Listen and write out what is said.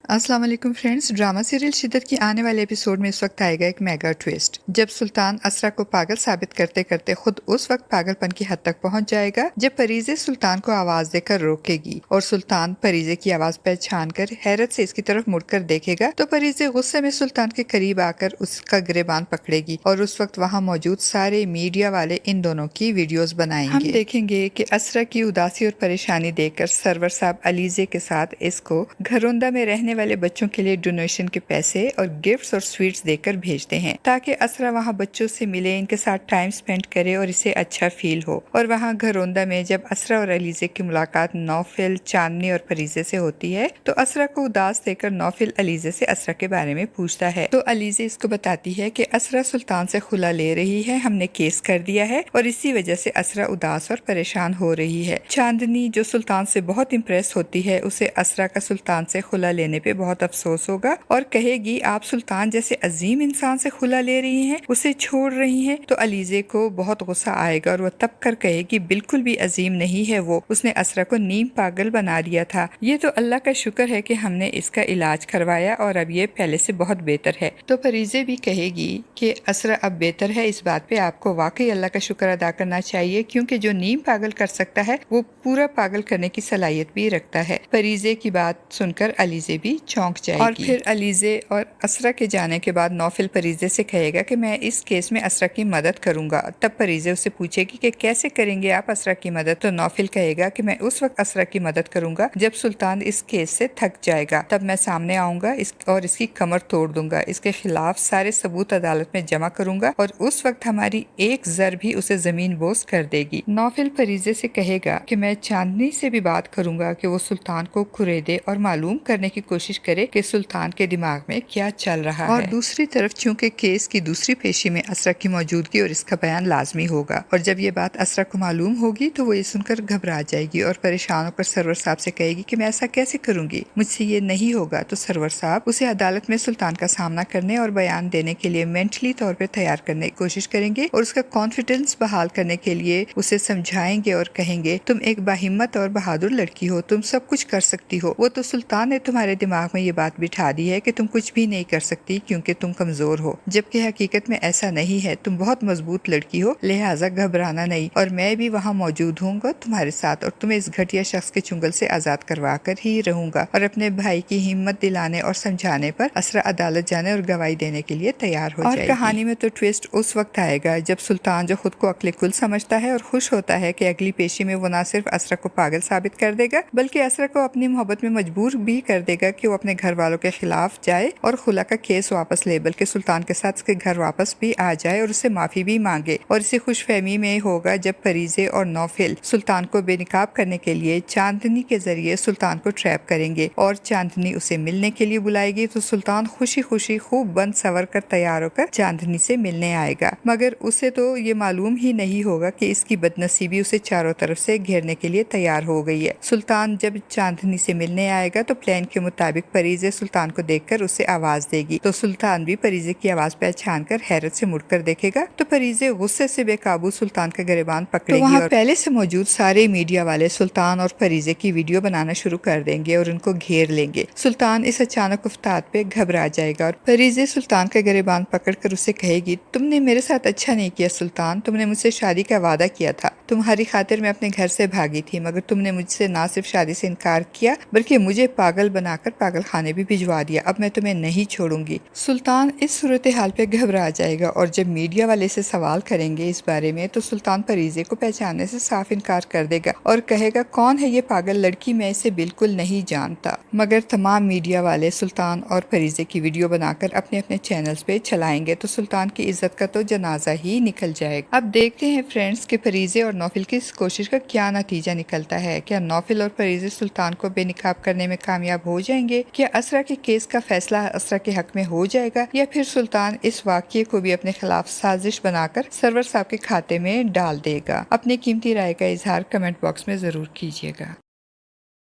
अस्सलाम वालेकुम friends. Drama serial शिद्दत की आने वाले एपिसोड में इस वक्त आएगा एक मेगा ट्विस्ट, जब सुल्तान असरा को पागल साबित करते करते खुद उस वक्त पागलपन की हद तक पहुंच जाएगा जब परीजे सुल्तान को आवाज देकर रोकेगी और सुल्तान परीजे की आवाज पहचान कर हैरत से इसकी तरफ मुड़कर देखेगा तो परीजे गुस्से में सुल्तान के करीब आकर उसका गिरेबान पकड़ेगी और उस वक्त वहाँ मौजूद सारे मीडिया वाले इन दोनों की वीडियोस बनाएंगे। हम देखेंगे कि असरा की उदासी और परेशानी देखकर सरवर साहब अलीजे के साथ इसको घरोंदा में रहने वाले बच्चों के लिए डोनेशन के पैसे और गिफ्ट्स और स्वीट्स देकर भेजते हैं ताकि असरा वहाँ बच्चों से मिले, इनके साथ टाइम स्पेंड करे और इसे अच्छा फील हो। और वहाँ घरोंदा में जब असरा और अलीजे की मुलाकात नौफिल, चांदनी और फरीजे से होती है तो असरा को उदास देकर नौफिल अलीजे से असरा के बारे में पूछता है तो अलीजे इसको बताती है कि असरा सुल्तान से खुला ले रही है, हमने केस कर दिया है और इसी वजह से असरा उदास और परेशान हो रही है। चांदनी जो सुल्तान से बहुत इम्प्रेस होती है, उसे असरा का सुल्तान से खुला लेने पे बहुत अफसोस होगा और कहेगी आप सुल्तान जैसे अजीम इंसान से खुला ले रही हैं, उसे छोड़ रही हैं। तो अलीजे को बहुत गुस्सा आएगा और वह तब कर कहेगी बिल्कुल भी अजीम नहीं है वो, उसने असरा को नीम पागल बना दिया था। ये तो अल्लाह का शुक्र है कि हमने इसका इलाज करवाया और अब ये पहले से बहुत बेहतर है। तो फरीजे भी कहेगी कि असरा अब बेहतर है, इस बात पे आपको वाकई अल्लाह का शुक्र अदा करना चाहिए क्योंकि जो नीम पागल कर सकता है वो पूरा पागल करने की सलाहियत भी रखता है। फरीजे की बात सुनकर अलीजे भी चौंक जाएगी और फिर अलीजे और असरा के जाने के बाद नौफिल फरीजे से कहेगा कि मैं इस केस में असरा की मदद करूंगा। तब फरीजे उससे पूछेगी कि कैसे करेंगे आप असरा की मदद। तो नौफिल कहेगा कि मैं उस वक्त असरा की मदद करूंगा जब सुल्तान इस केस से थक जाएगा, तब मैं सामने आऊंगा और इसकी कमर तोड़ दूंगा, इसके खिलाफ सारे सबूत अदालत में जमा करूंगा और उस वक्त हमारी एक जर भी उसे जमीन बोस कर देगी। नौफिल फरीजे से कहेगा कि मैं चांदनी से भी बात करूंगा कि वो सुल्तान को कुरेदे और मालूम करने की कोशिश करे कि सुल्तान के दिमाग में क्या चल रहा है। और दूसरी तरफ चूंकि केस की दूसरी पेशी में असरा की मौजूदगी और इसका बयान लाजमी होगा और जब ये बात असरा को मालूम होगी तो वो ये सुनकर घबरा जाएगी और परेशान होकर सरवर साहब से कहेगी कि मैं ऐसा कैसे करूंगी, मुझसे ये नहीं होगा। तो सरवर साहब उसे अदालत में सुल्तान का सामना करने और बयान देने के लिए मेंटली तौर पर तैयार करने की कोशिश करेंगे और उसका कॉन्फिडेंस बहाल करने के लिए उसे समझाएंगे और कहेंगे तुम एक बाहिम्मत और बहादुर लड़की हो, तुम सब कुछ कर सकती हो। वो तो सुल्तान ने तुम्हारे दिमाग में ये बात बिठा दी है कि तुम कुछ भी नहीं कर सकती क्योंकि तुम कमजोर हो, जबकि हकीकत में ऐसा नहीं है, तुम बहुत मजबूत लड़की हो, लिहाजा घबराना नहीं और मैं भी वहाँ मौजूद हूँगा तुम्हारे साथ और तुम्हें इस घटिया शख्स के चुंगल से आजाद करवा कर ही रहूंगा। और अपने भाई की हिम्मत दिलाने और समझाने पर असरा अदालत जाने और गवाही देने के लिए तैयार हो जाएगी। और कहानी में तो ट्विस्ट उस वक्त आएगा जब सुल्तान जो खुद को अक्ल कुल समझता है और खुश होता है कि अगली पेशी में वो न सिर्फ असरा को पागल साबित कर देगा बल्कि असरा को अपनी मोहब्बत में मजबूर भी कर देगा कि वो अपने घर वालों के खिलाफ जाए और खुला का केस वापस ले, बल्कि सुल्तान के साथ उसके घर वापस भी आ जाए और उससे माफी भी मांगे। और इसी खुशफहमी में होगा जब फरीजे और नौफिल सुल्तान को बेनकाब करने के लिए चांदनी के जरिए सुल्तान को ट्रैप करेंगे और चांदनी उसे मिलने के लिए बुलाएगी। तो सुल्तान खुशी खुशी खूब बंद सवर कर तैयार होकर चांदनी से मिलने आएगा, मगर उसे तो ये मालूम ही नहीं होगा कि इसकी बदनसीबी उसे चारों तरफ से घेरने के लिए तैयार हो गई है। सुल्तान जब चांदनी से मिलने आएगा तो प्लान के मुताबिक फरीजे सुल्तान को देखकर उसे आवाज देगी तो सुल्तान भी फरीजे की आवाज पहचान कर हैरत से मुड़कर देखेगा तो फरीजे गुस्से से बेकाबू सुल्तान का गिरेबान पकड़ेगी। तो वहाँ और पहले से मौजूद सारे मीडिया वाले सुल्तान और फरीजे की वीडियो बनाना शुरू कर देंगे और उनको घेर लेंगे। सुल्तान इस अचानक उफ्ताद पे घबरा जाएगा और फरीजे सुल्तान का गिरेबान पकड़कर उसे कहेगी तुमने मेरे साथ अच्छा नहीं किया सुल्तान, तुमने मुझसे शादी का वादा किया था, तुम्हारी खातिर मैं अपने घर से भागी थी, मगर तुमने मुझसे ना सिर्फ शादी से इनकार किया बल्कि मुझे पागल बनाकर पागल खाने भी भिजवा दिया, अब मैं तुम्हें नहीं छोड़ूंगी। सुल्तान इस सूरत हाल पे घबरा जाएगा और जब मीडिया वाले से सवाल करेंगे इस बारे में तो सुल्तान फरीजे को पहचानने से साफ इनकार कर देगा और कहेगा कौन है ये पागल लड़की, मैं इसे बिल्कुल नहीं जानता। मगर तमाम मीडिया वाले सुल्तान और फरीजे की वीडियो बनाकर अपने अपने चैनल्स पे चलाएंगे तो सुल्तान की इज्जत का तो जनाजा ही निकल जाएगा। अब देखते हैं फ्रेंड्स कि फरीजे और नौफिल की इस कोशिश का क्या नतीजा निकलता है। क्या नौफिल और फरीजे सुल्तान को बेनकाब करने में कामयाब हो जाएंगे? क्या असरा के केस का फैसला असरा के हक में हो जाएगा या फिर सुल्तान इस वाक़ये को भी अपने खिलाफ साजिश बनाकर सरवर साहब के खाते में डाल देगा? अपनी कीमती राय का इजहार कमेंट बॉक्स में जरूर कीजिएगा।